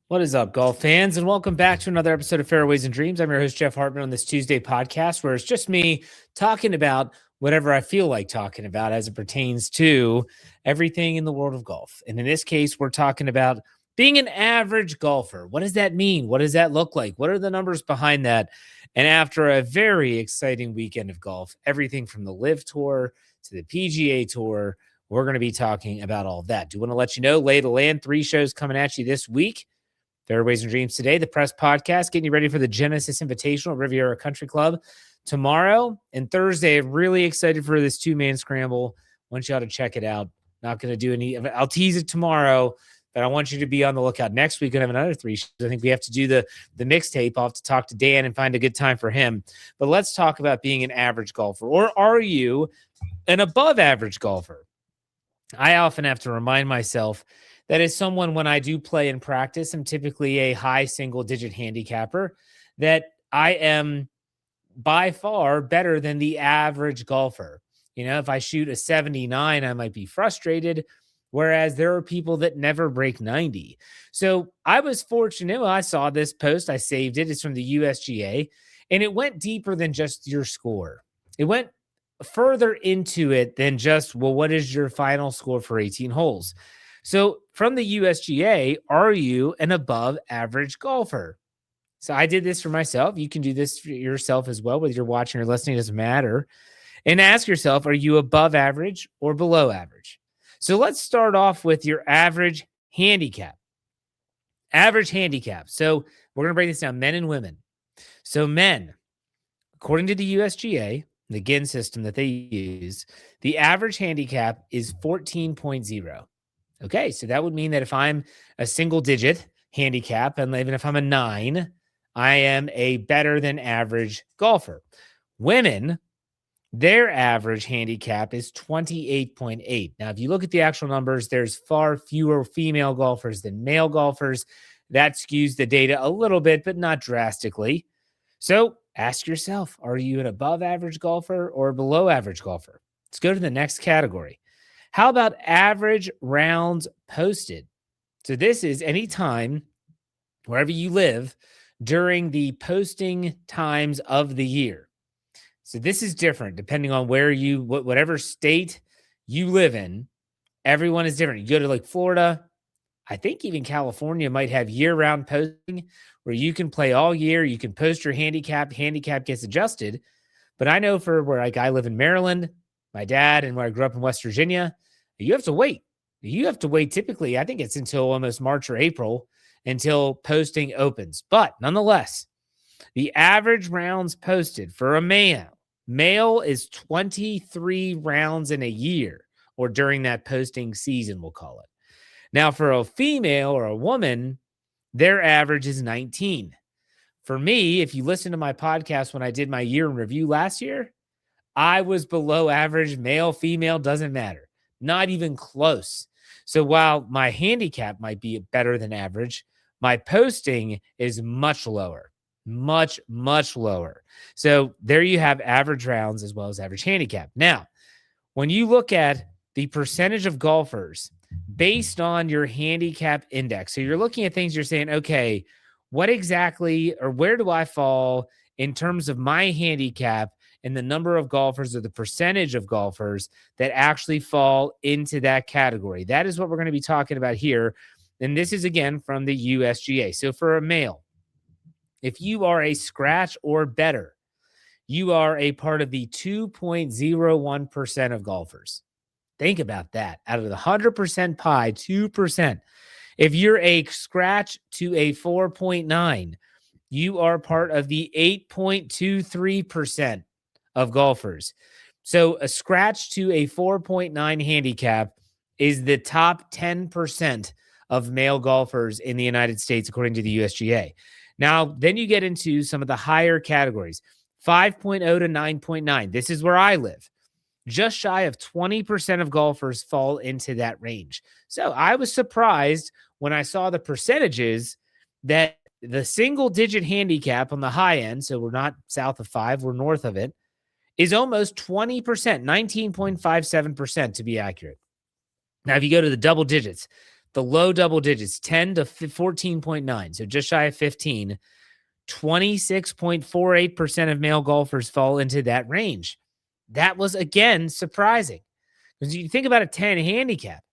What is up, golf fans? And welcome back to another episode of Fairways Dreams. I'm your host, Jeff Hartman, on this Tuesday podcast, where it's just me talking about whatever I feel like talking about as it pertains to everything in the world of golf. And in this case, we're talking about being an average golfer. What does that mean? What does that look like? What are the numbers behind that? And after a very exciting weekend of golf, everything from the LIV Tour to the PGA Tour, we're going to be talking about all of that. Do want to let you know, lay the land, 3 shows coming at you this week. Fairways and Dreams today, the press podcast, getting you ready for the Genesis Invitational at Riviera Country Club tomorrow and Thursday. Really excited for this 2-man scramble. Want y'all to check it out. Not going to do any, I'll tease it tomorrow, but I want you to be on the lookout. Next week, we're going to have another 3 shows. I think we have to do the mixtape. I'll have to talk to Dan and find a good time for him. But let's talk about being an average golfer. Or are you an above average golfer? I often have to remind myself that as someone, when I do play and practice, I'm typically a high single-digit handicapper, that I am by far better than the average golfer. You know, if I shoot a 79, I might be frustrated, whereas there are people that never break 90. So I was fortunate. Well, I saw this post. I saved it. It's from the USGA, and it went deeper than just your score. It went further into it than just, well, what is your final score for 18 holes? So from the USGA, are you an above average golfer? So I did this for myself. You can do this for yourself as well, whether you're watching or listening, it doesn't matter. And ask yourself, are you above average or below average? So let's start off with your average handicap. Average handicap. So we're going to break this down, men and women. So men, according to the USGA, the GIN system that they use, the average handicap is 14.0. Okay, so that would mean that if I'm a single digit handicap, and even if I'm a 9, I am a better than average golfer. Women, their average handicap is 28.8. Now, if you look at the actual numbers, there's far fewer female golfers than male golfers. That skews the data a little bit, but not drastically. So ask yourself, are you an above average golfer or below average golfer? Let's go to the next category. How about average rounds posted? So this is any time, wherever you live, during the posting times of the year. So this is different depending on where you, whatever state you live in, everyone is different. You go to like Florida, I think even California might have year-round posting where you can play all year. You can post your handicap gets adjusted. But I know for where like I live in Maryland, my dad, and where I grew up in West Virginia, you have to wait. You have to wait typically, I think it's until almost March or April until posting opens. But nonetheless, the average rounds posted for a male is 23 rounds in a year, or during that posting season, we'll call it. Now, for a female or a woman, their average is 19. For me, if you listen to my podcast when I did my year in review last year, I was below average. Male, female, doesn't matter. Not even close. So while my handicap might be better than average, my posting is much lower, much, much lower. So there you have average rounds as well as average handicap. Now, when you look at the percentage of golfers based on your handicap index, so you're looking at things, you're saying, okay, what exactly, or where do I fall in terms of my handicap and the number of golfers, or the percentage of golfers that actually fall into that category? That is what we're going to be talking about here. And this is, again, from the USGA. So for a male, if you are a scratch or better, you are a part of the 2.01% of golfers. Think about that. Out of the 100% pie, 2%. If you're a scratch to a 4.9, you are part of the 8.23% of golfers. So a scratch to a 4.9 handicap is the top 10% of male golfers in the United States, according to the USGA. Now, then you get into some of the higher categories, 5.0 to 9.9. This is where I live. Just shy of 20% of golfers fall into that range. So I was surprised when I saw the percentages that the single digit handicap on the high end, so we're not south of 5, we're north of it, is almost 20%, 19.57% to be accurate. Now, if you go to the double digits, the low double digits, 10 to 14.9, so just shy of 15, 26.48% of male golfers fall into that range. That was, again, surprising. Because you think about a 10 handicap,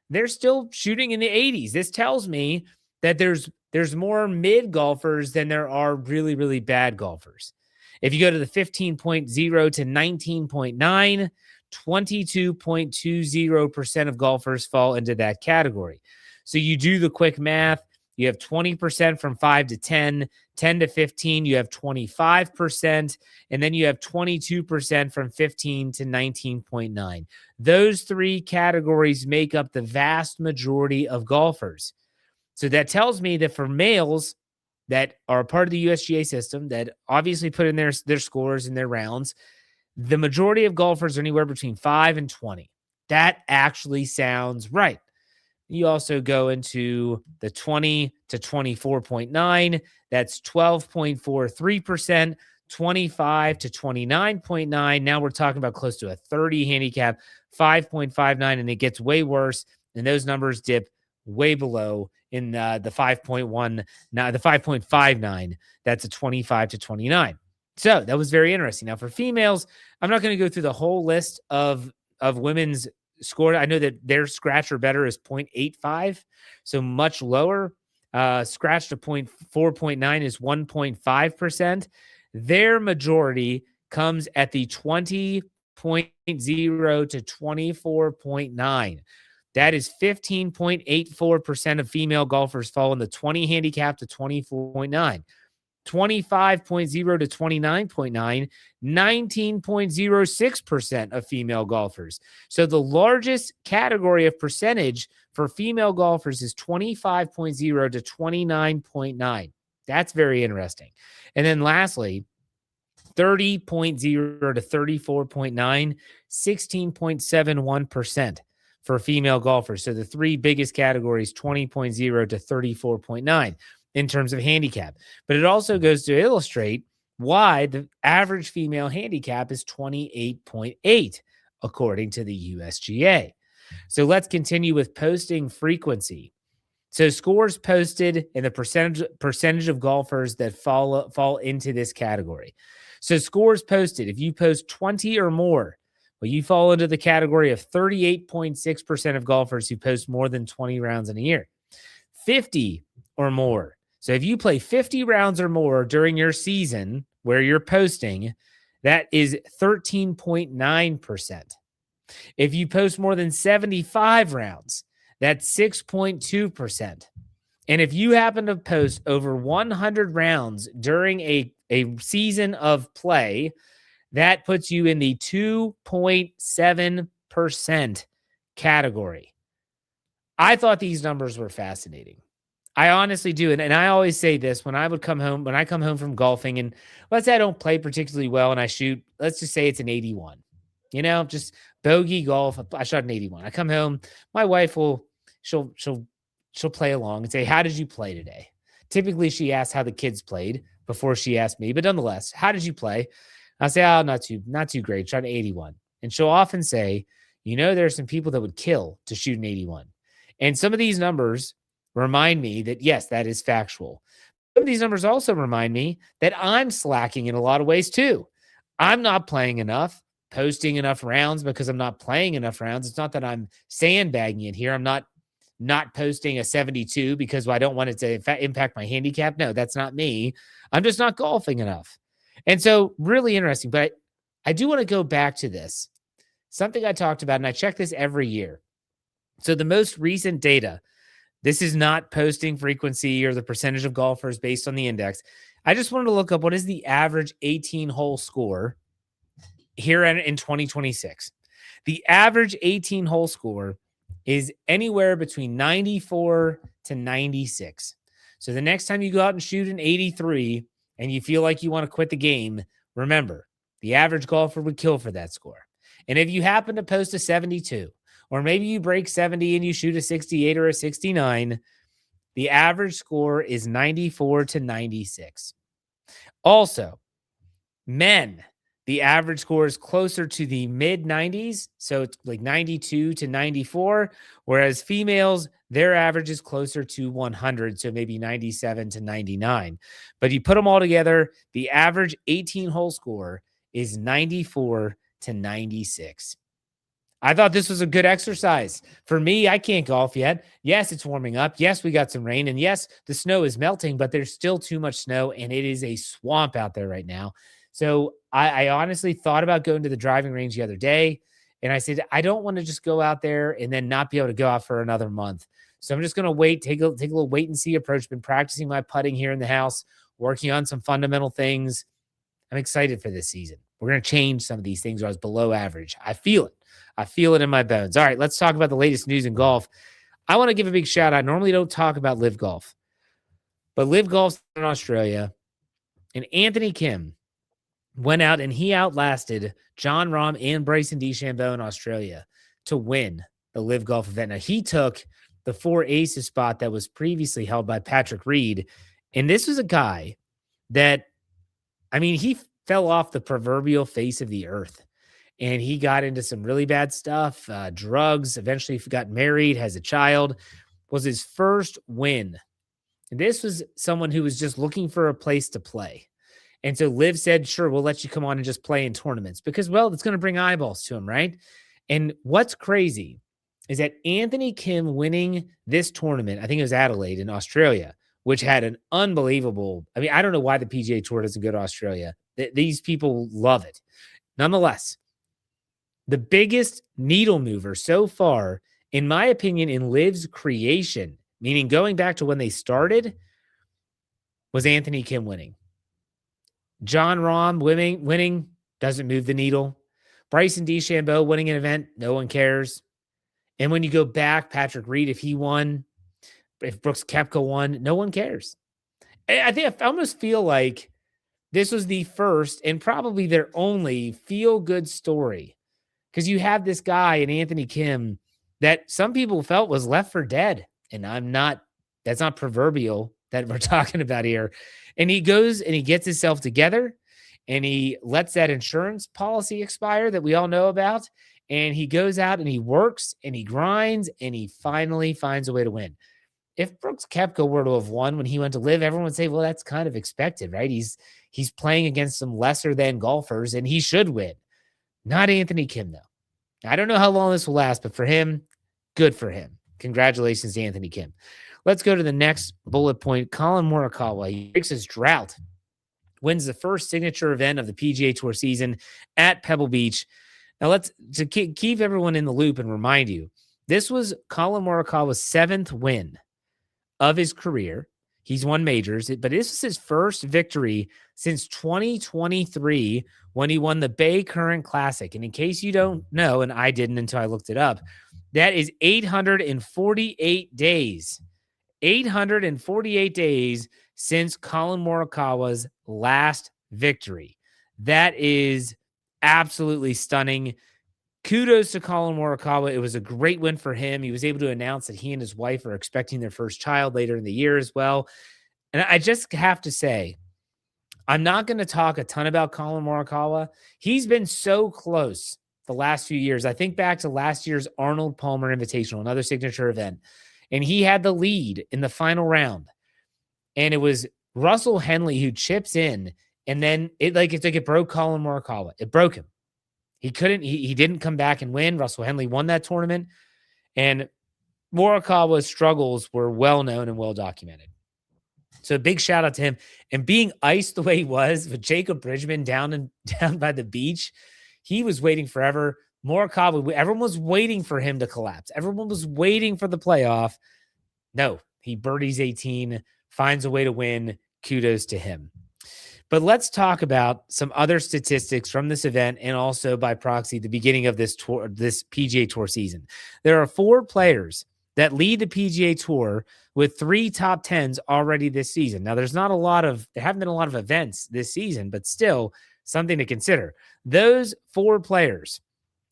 they're still shooting in the 80s. This tells me that there's more mid golfers than there are really, really bad golfers. If you go to the 15.0 to 19.9, 22.20% of golfers fall into that category. So you do the quick math. You have 20% from 5 to 10, 10 to 15, you have 25%, and then you have 22% from 15 to 19.9. Those three categories make up the vast majority of golfers. So that tells me that for males that are part of the USGA system, that obviously put in their scores and their rounds, the majority of golfers are anywhere between 5 and 20. That actually sounds right. You also go into the 20 to 24.9. That's 12.43%, 25 to 29.9. Now we're talking about close to a 30 handicap, 5.59, and it gets way worse. And those numbers dip way below in the 5.1, now the 5.59. That's a 25 to 29. So that was very interesting. Now for females, I'm not going to go through the whole list of women's score. I know that their scratch or better is 0.85, so much lower. Scratch to 4.9 is 1.5%. Their majority comes at the 20.0 to 24.9. That is 15.84% of female golfers fall in the 20 handicap to 24.9. 25.0 to 29.9, 19.06% of female golfers. So the largest category of percentage for female golfers is 25.0 to 29.9. That's very interesting. And then lastly, 30.0 to 34.9, 16.71% for female golfers. So the three biggest categories, 20.0 to 34.9. in terms of handicap. But it also goes to illustrate why the average female handicap is 28.8, according to the USGA. So let's continue with posting frequency. So scores posted and the percentage of golfers that fall into this category. So scores posted, if you post 20 or more, well, you fall into the category of 38.6% of golfers who post more than 20 rounds in a year. 50 or more. So if you play 50 rounds or more during your season where you're posting, that is 13.9%. If you post more than 75 rounds, that's 6.2%. And if you happen to post over 100 rounds during a season of play, that puts you in the 2.7% category. I thought these numbers were fascinating. I honestly do. And I always say this when I come home from golfing, and let's say I don't play particularly well and I shoot, let's just say it's an 81, just bogey golf. I shot an 81. I come home, my wife she'll play along and say, how did you play today? Typically she asks how the kids played before she asked me, but nonetheless, how did you play? I'll say, oh, not too great. Shot an 81. And she'll often say, there are some people that would kill to shoot an 81. And some of these numbers remind me that, yes, that is factual. Some of these numbers also remind me that I'm slacking in a lot of ways too. I'm not playing enough, posting enough rounds because I'm not playing enough rounds. It's not that I'm sandbagging it here. I'm not posting a 72 because I don't want it to impact my handicap. No, that's not me. I'm just not golfing enough. And so really interesting. But I do want to go back to this. Something I talked about, and I check this every year. So the most recent data, this is not posting frequency or the percentage of golfers based on the index. I just wanted to look up what is the average 18-hole score here in 2026. The average 18-hole score is anywhere between 94 to 96. So the next time you go out and shoot an 83 and you feel like you want to quit the game, remember, the average golfer would kill for that score. And if you happen to post a 72, or maybe you break 70 and you shoot a 68 or a 69, the average score is 94 to 96. Also, men, the average score is closer to the mid 90s. So it's like 92 to 94, whereas females, their average is closer to 100. So maybe 97 to 99. But you put them all together, the average 18-hole score is 94 to 96. I thought this was a good exercise. For me, I can't golf yet. Yes, it's warming up. Yes, we got some rain. And yes, the snow is melting, but there's still too much snow, and it is a swamp out there right now. So I honestly thought about going to the driving range the other day, and I said, I don't want to just go out there and then not be able to go out for another month. So I'm just going to wait, take a little wait and see approach. Been practicing my putting here in the house, working on some fundamental things. I'm excited for this season. We're going to change some of these things where I was below average. I feel it. I feel it in my bones. All right, let's talk about the latest news in golf. I want to give a big shout out. I normally don't talk about Live Golf, but Live Golf's in Australia, and Anthony Kim went out and he outlasted Jon Rahm and Bryson DeChambeau in Australia to win the Live Golf event. Now, he took the 4 aces spot that was previously held by Patrick Reed, and this was a guy that, I mean, he fell off the proverbial face of the earth. And he got into some really bad stuff, drugs, eventually got married, has a child, was his first win. And this was someone who was just looking for a place to play. And so Liv said, sure, we'll let you come on and just play in tournaments because, well, it's going to bring eyeballs to him, right? And what's crazy is that Anthony Kim winning this tournament, I think it was Adelaide in Australia, which had an unbelievable, I mean, I don't know why the PGA Tour doesn't go to Australia. These people love it. Nonetheless, the biggest needle mover so far, in my opinion, in Liv's creation, meaning going back to when they started, was Anthony Kim winning. Jon Rahm winning doesn't move the needle. Bryson DeChambeau winning an event, no one cares. And when you go back, Patrick Reed, if he won, if Brooks Koepka won, no one cares. I think I almost feel like this was the first and probably their only feel-good story. Because you have this guy in Anthony Kim that some people felt was left for dead. And that's not proverbial that we're talking about here. And he goes and he gets himself together and he lets that insurance policy expire that we all know about. And he goes out and he works and he grinds and he finally finds a way to win. If Brooks Koepka were to have won when he went to Live, everyone would say, well, that's kind of expected, right? He's playing against some lesser than golfers and he should win. Not Anthony Kim, though. I don't know how long this will last, but for him, good for him. Congratulations to Anthony Kim. Let's go to the next bullet point. Colin Morikawa, he breaks his drought, wins the first signature event of the PGA Tour season at Pebble Beach. Now, to keep everyone in the loop and remind you, this was Colin Morikawa's 7th win of his career. He's won majors, but this is his first victory since 2023 when he won the Bay Current Classic. And in case you don't know, and I didn't until I looked it up, that is 848 days. 848 days since Colin Morikawa's last victory. That is absolutely stunning. Kudos to Colin Morikawa. It was a great win for him. He was able to announce that he and his wife are expecting their first child later in the year as well. And I just have to say, I'm not going to talk a ton about Colin Morikawa. He's been so close the last few years. I think back to last year's Arnold Palmer Invitational, another signature event, and he had the lead in the final round. And it was Russell Henley who chips in, and then it broke Colin Morikawa. It broke him. He didn't come back and win. Russell Henley won that tournament, and Morikawa's struggles were well known and well documented. So a big shout out to him. And being iced the way he was with Jacob Bridgman down by the beach, he was waiting forever. Morikawa, everyone was waiting for him to collapse. Everyone was waiting for the playoff. No, he birdies 18, finds a way to win. Kudos to him. But let's talk about some other statistics from this event and also by proxy, the beginning of this tour, this PGA Tour season. There are 4 players that lead the PGA Tour with 3 top 10s already this season. Now, there haven't been a lot of events this season, but still something to consider. Those 4 players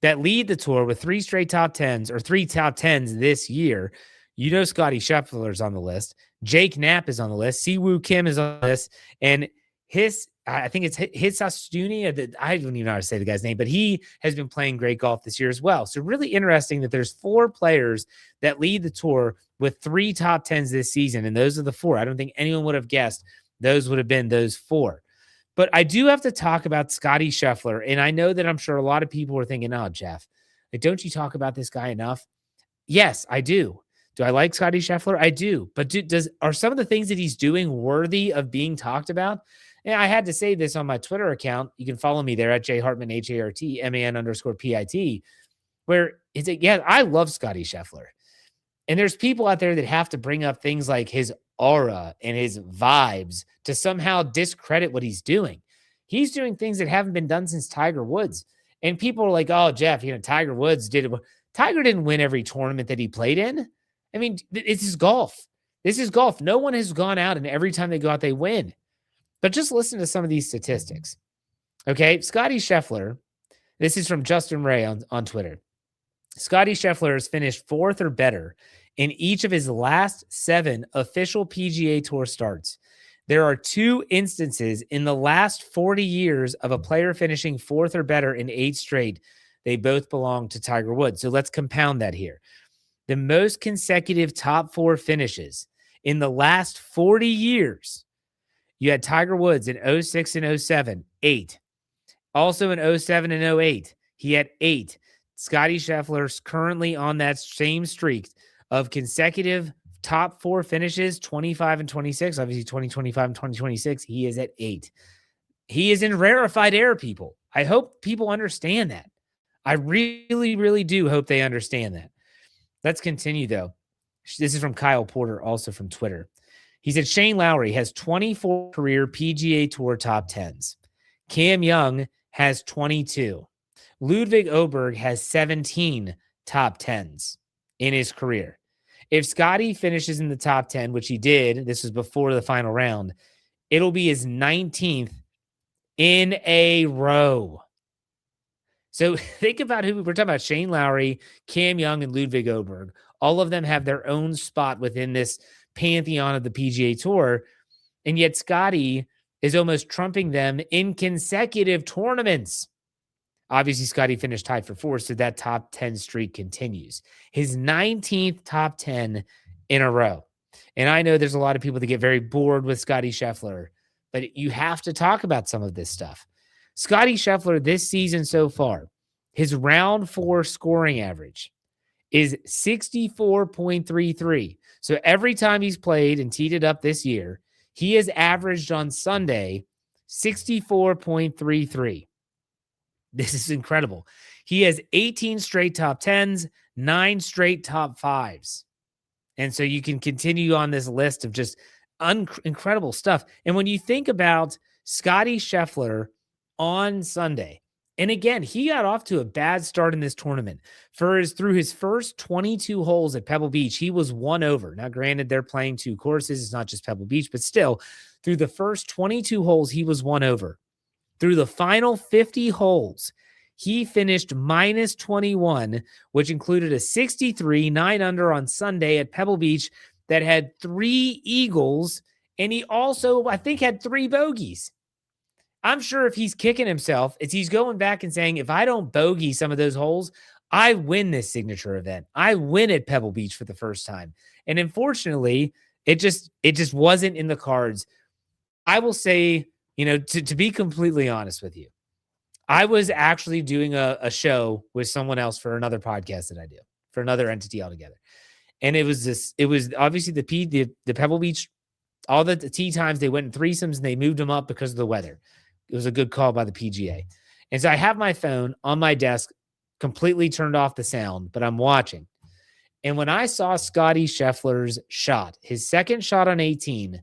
that lead the tour with 3 straight top 10s or 3 top 10s this year, Scottie Scheffler's on the list. Jake Knapp is on the list. Siwoo Kim is on the list. And his I think it's Hitsastuni. I don't even know how to say the guy's name, but he has been playing great golf this year as well. So really interesting that there's 4 players that lead the tour with 3 top 10s this season. And those are the 4. I don't think anyone would have guessed those would have been those 4. But I do have to talk about Scotty Scheffler. And I know that I'm sure a lot of people are thinking, oh, Jeff, like, don't you talk about this guy enough? Yes, I do. Do I like Scotty Scheffler? I do. But are some of the things that he's doing worthy of being talked about? And I had to say this on my Twitter account. You can follow me there at jhartman, HARTMAN_PIT, where is it? Yeah, I love Scotty Scheffler. And there's people out there that have to bring up things like his aura and his vibes to somehow discredit what he's doing. He's doing things that haven't been done since Tiger Woods. And people are like, oh, Jeff, Tiger Woods did it. Tiger didn't win every tournament that he played in. I mean, this is golf. This is golf. No one has gone out and every time they go out, they win. But just listen to some of these statistics. Okay, Scotty Scheffler, this is from Justin Ray on Twitter. Scotty Scheffler has finished 4th or better in each of his last 7 official PGA Tour starts. There are 2 instances in the last 40 years of a player finishing 4th or better in 8 straight. They both belong to Tiger Woods. So let's compound that here. The most consecutive top 4 finishes in the last 40 years. You had Tiger Woods in 06 and 07, 8. Also in 07 and 08, he had 8. Scotty Scheffler's currently on that same streak of consecutive top 4 finishes, 25 and 26. Obviously, 2025 and 2026, he is at 8. He is in rarefied air, people. I hope people understand that. I really, really do hope they understand that. Let's continue, though. This is from Kyle Porter, also from Twitter. He said Shane Lowry has 24 career PGA Tour top 10s. Cam Young has 22. Ludwig Oberg has 17 top 10s in his career. If Scotty finishes in the top 10, which he did, this was before the final round, it'll be his 19th in a row. So think about who we're talking about: Shane Lowry, Cam Young, and Ludwig Oberg. All of them have their own spot within this pantheon of the PGA Tour. And yet Scotty is almost trumping them in consecutive tournaments. Obviously, Scotty finished tied for 4th, so that top 10 streak continues. His 19th top 10 in a row. And I know there's a lot of people that get very bored with Scotty Scheffler, but you have to talk about some of this stuff. Scotty Scheffler this season so far, his round 4 scoring average is 64.33. So every time he's played and teed it up this year, he has averaged on Sunday 64.33. This is incredible. He has 18 straight top 10s, 9 straight top 5s. And so you can continue on this list of just incredible stuff. And when you think about Scotty Scheffler on Sunday, and again, he got off to a bad start in this tournament. Through his first 22 holes at Pebble Beach, he was 1 over. Now, granted, they're playing 2 courses. It's not just Pebble Beach, but still, through the first 22 holes, he was 1 over. Through the final 50 holes, he finished minus 21, which included a 63, 9 under on Sunday at Pebble Beach that had 3 eagles, and he also, I think, had 3 bogeys. I'm sure if he's kicking himself, he's going back and saying, if I don't bogey some of those holes, I win this signature event. I win at Pebble Beach for the first time. And unfortunately, it just wasn't in the cards. I will say, to be completely honest with you, I was actually doing a show with someone else for another podcast that I do, for another entity altogether. And it was obviously the Pebble Beach, all the tee times, they went in threesomes and they moved them up because of the weather. It was a good call by the PGA. And so I have my phone on my desk, completely turned off the sound, but I'm watching. And when I saw Scotty Scheffler's shot, his second shot on 18,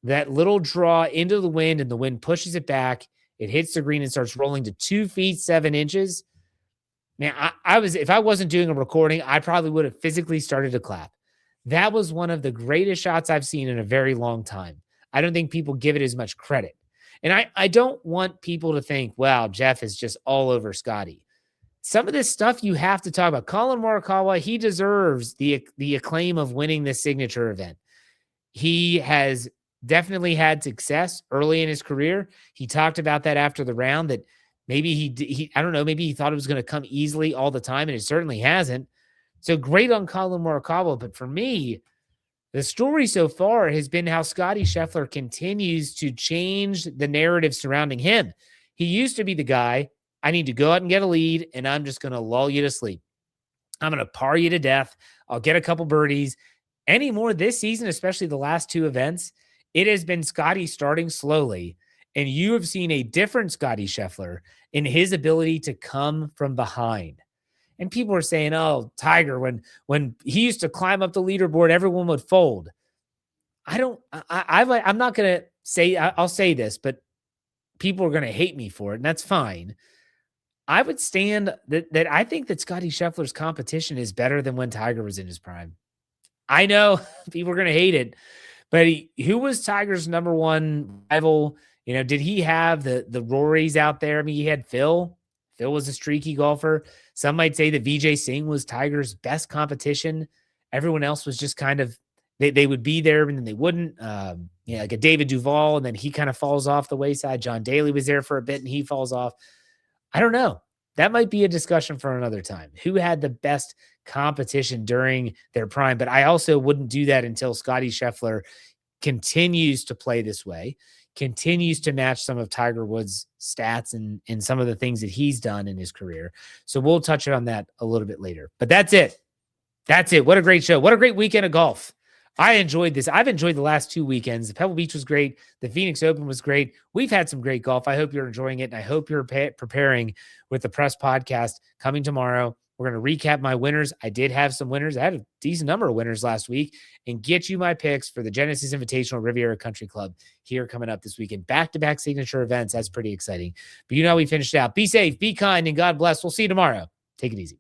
that little draw into the wind and the wind pushes it back, it hits the green and starts rolling to 2 feet, 7 inches. Man, if I wasn't doing a recording, I probably would have physically started to clap. That was one of the greatest shots I've seen in a very long time. I don't think people give it as much credit. And I don't want people to think, wow, Jeff is just all over Scotty. Some of this stuff you have to talk about. Colin Morikawa, he deserves the acclaim of winning this signature event. He has definitely had success early in his career. He talked about that after the round that maybe I don't know, maybe he thought it was going to come easily all the time, and it certainly hasn't. So great on Colin Morikawa, but for me, the story so far has been how Scottie Scheffler continues to change the narrative surrounding him. He used to be the guy, I need to go out and get a lead, and I'm just going to lull you to sleep. I'm going to par you to death. I'll get a couple birdies. Anymore this season, especially the last two events, it has been Scottie starting slowly, and you have seen a different Scottie Scheffler in his ability to come from behind. And people are saying, "Oh, Tiger, when he used to climb up the leaderboard, everyone would fold." I'm not gonna say. I'll say this, but people are gonna hate me for it, and that's fine. I would stand that I think that Scottie Scheffler's competition is better than when Tiger was in his prime. I know people are gonna hate it, but who was Tiger's number one rival? Did he have the Rorys out there? I mean, he had Phil. Phil was a streaky golfer. Some might say that Vijay Singh was Tiger's best competition. Everyone else was just kind of they would be there and then they wouldn't. Like a David Duval, and then he kind of falls off the wayside. John Daly was there for a bit and he falls off. I don't know. That might be a discussion for another time. Who had the best competition during their prime? But I also wouldn't do that until Scottie Scheffler continues to play this way, continues to match some of Tiger Woods' stats and some of the things that he's done in his career. So we'll touch on that a little bit later. But that's it. That's it. What a great show. What a great weekend of golf. I enjoyed this. I've enjoyed the last 2 weekends. The Pebble Beach was great. The Phoenix Open was great. We've had some great golf. I hope you're enjoying it, and I hope you're preparing with the Press Podcast coming tomorrow. We're going to recap my winners. I did have some winners. I had a decent number of winners last week, and get you my picks for the Genesis Invitational Riviera Country Club here coming up this weekend. Back-to-back signature events. That's pretty exciting. But you know how we finished out. Be safe, be kind, and God bless. We'll see you tomorrow. Take it easy.